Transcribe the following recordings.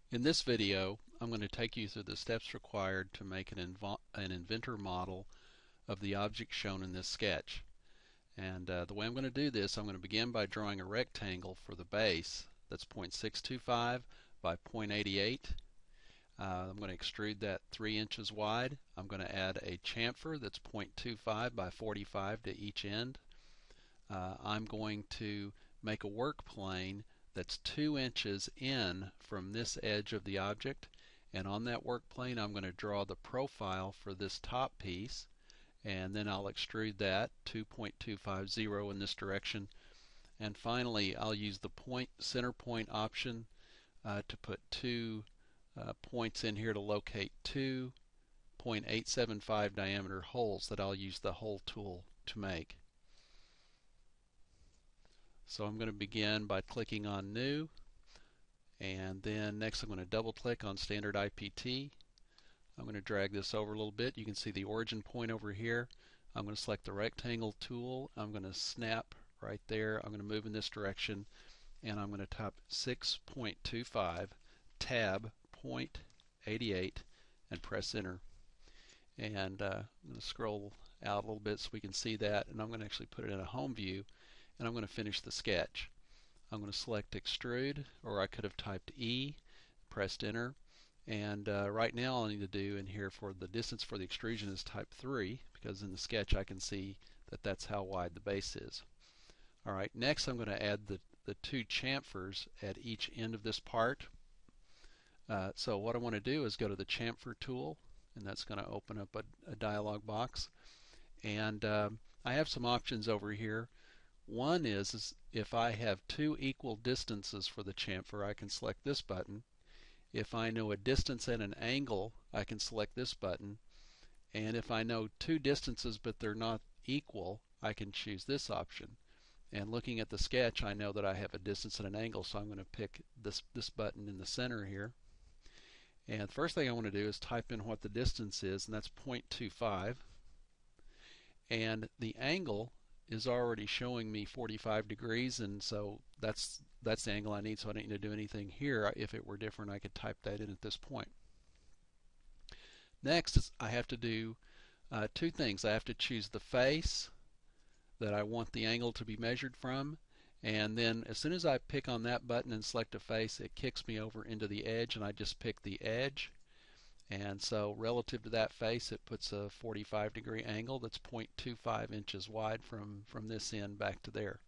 In this video, I'm going to take you through the steps required to make an Inventor model of the object shown in this sketch. And the way I'm going to do this, I'm going to begin by drawing a rectangle for the base that's 0.625 by 0.88. I'm going to extrude that 3 inches wide. I'm going to add a chamfer that's 0.25 by 45 to each end. I'm going to make a work plane that's 2 inches in from this edge of the object, and on that work plane I'm going to draw the profile for this top piece, and then I'll extrude that 2.250 in this direction, and finally I'll use the center point option to put two points in here to locate two 0.875 diameter holes that I'll use the hole tool to make. So I'm going to begin by clicking on New, and then next I'm going to double click on Standard IPT. I'm going to drag this over a little bit. You can see the origin point over here. I'm going to select the rectangle tool. I'm going to snap right there. I'm going to move in this direction, and I'm going to type 6.25 tab 0.88 and press enter. And I'm going to scroll out a little bit so we can see that, and I'm going to actually put it in a home view, and I'm going to finish the sketch. I'm going to select extrude, or I could have typed E, pressed enter, and right now all I need to do in here for the distance for the extrusion is type 3, because in the sketch I can see that that's how wide the base is. Alright, next I'm going to add the two chamfers at each end of this part. So what I want to do is go to the chamfer tool, and that's going to open up a dialog box, and I have some options over here. One is if I have two equal distances for the chamfer, I can select this button. If I know a distance and an angle, I can select this button. And if I know two distances but they're not equal, I can choose this option. And looking at the sketch, I know that I have a distance and an angle, so I'm going to pick this button in the center here. And the first thing I want to do is type in what the distance is, and that's 0.25. And the angle is already showing me 45 degrees, and so that's the angle I need, so I don't need to do anything here. If it were different, I could type that in at this point. Next, I have to do two things. I have to choose the face that I want the angle to be measured from, and then as soon as I pick on that button and select a face, it kicks me over into the edge, and I just pick the edge. And so relative to that face, it puts a 45-degree angle that's 0.25 inches wide from this end back to there.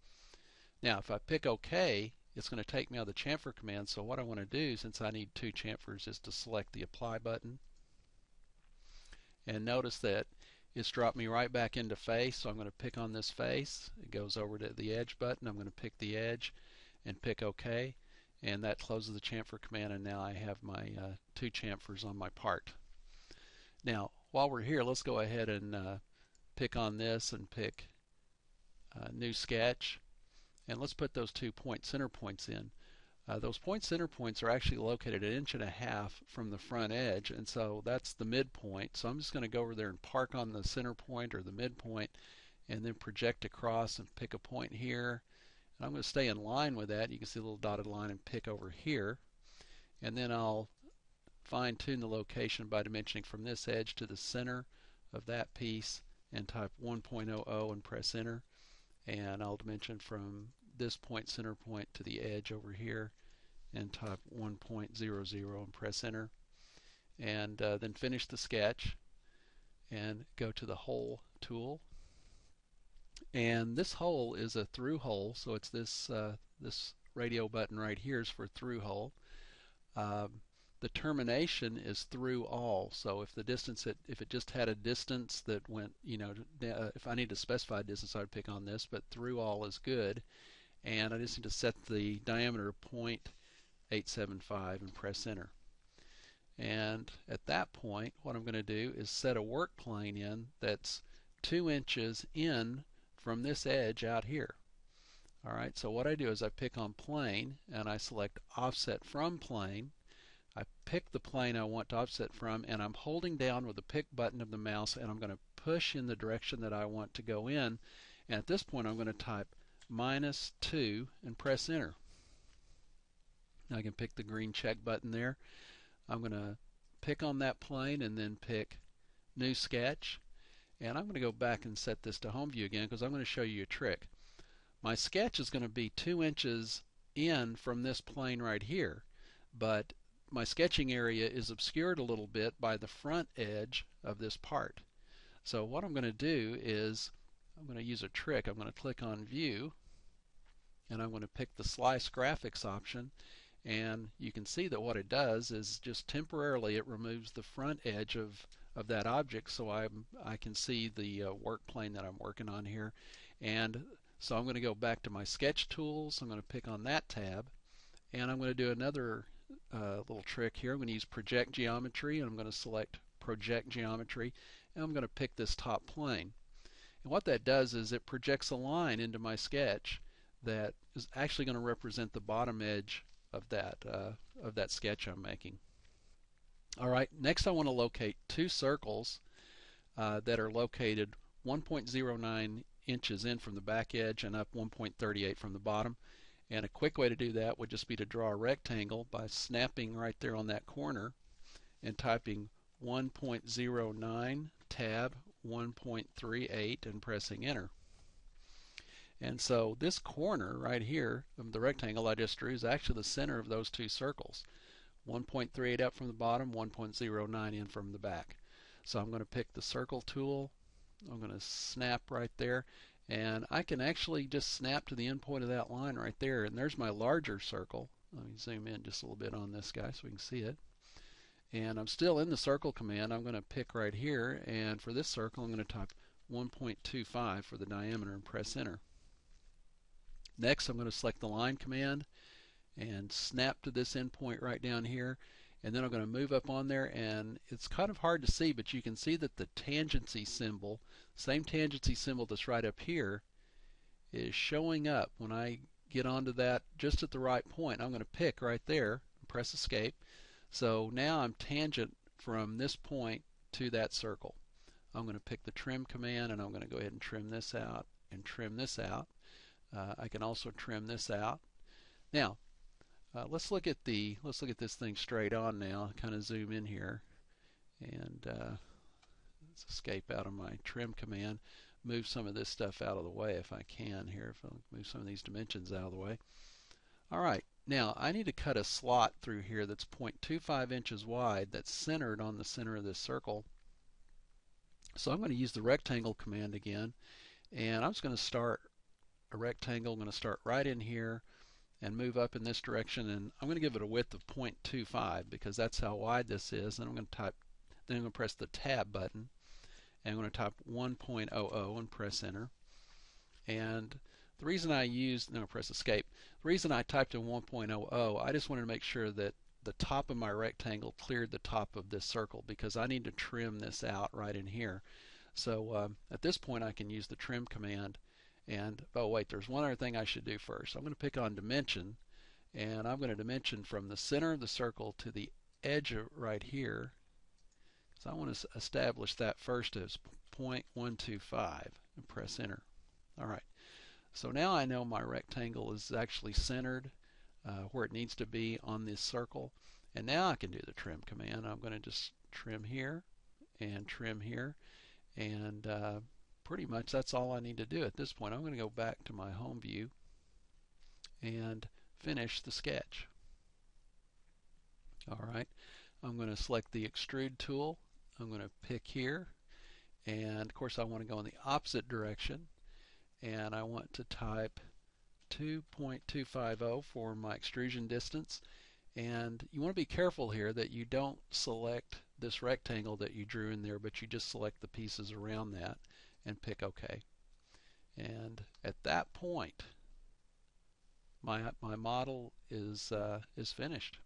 Now if I pick OK, it's going to take me out of the chamfer command, so what I want to do, since I need two chamfers, is to select the apply button. And notice that it's dropped me right back into face, so I'm going to pick on this face. It goes over to the edge button. I'm going to pick the edge and pick OK. And that closes the chamfer command, and now I have my two chamfers on my part. Now while we're here, let's go ahead and pick on this and pick new sketch, and let's put those two center points in. Those center points are actually located 1.5 inches from the front edge, and so that's the midpoint. So I'm just going to go over there and park on the center point or the midpoint, and then project across and pick a point here. And I'm going to stay in line with that. You can see a little dotted line and pick over here. And then I'll fine-tune the location by dimensioning from this edge to the center of that piece and type 1.00 and press enter. And I'll dimension from this center point to the edge over here and type 1.00 and press enter. And then finish the sketch and go to the hole tool. And this hole is a through hole, so it's this radio button right here is for through hole. The termination is through all, so if the distance, if it just had a distance that went, if I need to specify a distance, I'd pick on this, but through all is good. And I just need to set the diameter 0.875 and press enter. And at that point, what I'm going to do is set a work plane in that's 2 inches in from this edge out here. Alright, so what I do is I pick on plane and I select offset from plane. I pick the plane I want to offset from, and I'm holding down with the pick button of the mouse, and I'm going to push in the direction that I want to go in. And at this point I'm going to type -2 and press enter. I can pick the green check button there. I'm going to pick on that plane and then pick New Sketch. And I'm going to go back and set this to home view again because I'm going to show you a trick. My sketch is going to be 2 inches in from this plane right here, but my sketching area is obscured a little bit by the front edge of this part. So what I'm going to do is I'm going to use a trick. I'm going to click on View, and I'm going to pick the Slice Graphics option, and you can see that what it does is just temporarily it removes the front edge of that object, so I can see the work plane that I'm working on here. And so I'm going to go back to my sketch tools. I'm going to pick on that tab, and I'm going to do another little trick here. I'm going to use project geometry, and I'm going to select project geometry, and I'm going to pick this top plane. And what that does is it projects a line into my sketch that is actually going to represent the bottom edge of that sketch I'm making. All right, next I want to locate 2 circles that are located 1.09 inches in from the back edge and up 1.38 from the bottom. And a quick way to do that would just be to draw a rectangle by snapping right there on that corner and typing 1.09 tab 1.38 and pressing enter. And so this corner right here of the rectangle I just drew is actually the center of those 2 circles. 1.38 up from the bottom, 1.09 in from the back. So I'm going to pick the circle tool. I'm going to snap right there, and I can actually just snap to the end point of that line right there, and there's my larger circle. Let me zoom in just a little bit on this guy so we can see it. And I'm still in the circle command. I'm going to pick right here, and for this circle I'm going to type 1.25 for the diameter and press enter. Next I'm going to select the line command and snap to this endpoint right down here, and then I'm going to move up on there, and it's kind of hard to see, but you can see that the tangency symbol, same tangency symbol that's right up here, is showing up when I get onto that just at the right point. I'm going to pick right there and press escape. So now I'm tangent from this point to that circle. I'm going to pick the trim command, and I'm going to go ahead and trim this out and trim this out. I can also trim this out. Now let's look at this thing straight on now. Kind of zoom in here, and let's escape out of my trim command. Move some of this stuff out of the way if I can here. If I move some of these dimensions out of the way. All right, now I need to cut a slot through here that's 0.25 inches wide, that's centered on the center of this circle. So I'm going to use the rectangle command again, and I'm just going to start a rectangle. I'm going to start right in here and move up in this direction, and I'm going to give it a width of 0.25 because that's how wide this is. And I'm going to type, then I'm going to press the tab button, and I'm going to type 1.00 and press enter. And the reason I used, no, press escape. The reason I typed in 1.00, I just wanted to make sure that the top of my rectangle cleared the top of this circle because I need to trim this out right in here. So at this point I can use the trim command. And oh wait, there's one other thing I should do first. I'm going to pick on dimension, and I'm going to dimension from the center of the circle to the edge right here. So I want to establish that first as 0.125 and press enter. All right. So now I know my rectangle is actually centered where it needs to be on this circle. And now I can do the trim command. I'm going to just trim here and trim here, and pretty much that's all I need to do at this point. I'm going to go back to my home view and finish the sketch. All right, I'm going to select the extrude tool. I'm going to pick here, and of course I want to go in the opposite direction, and I want to type 2.250 for my extrusion distance. And you want to be careful here that you don't select this rectangle that you drew in there, but you just select the pieces around that and pick OK. And at that point, my model is finished.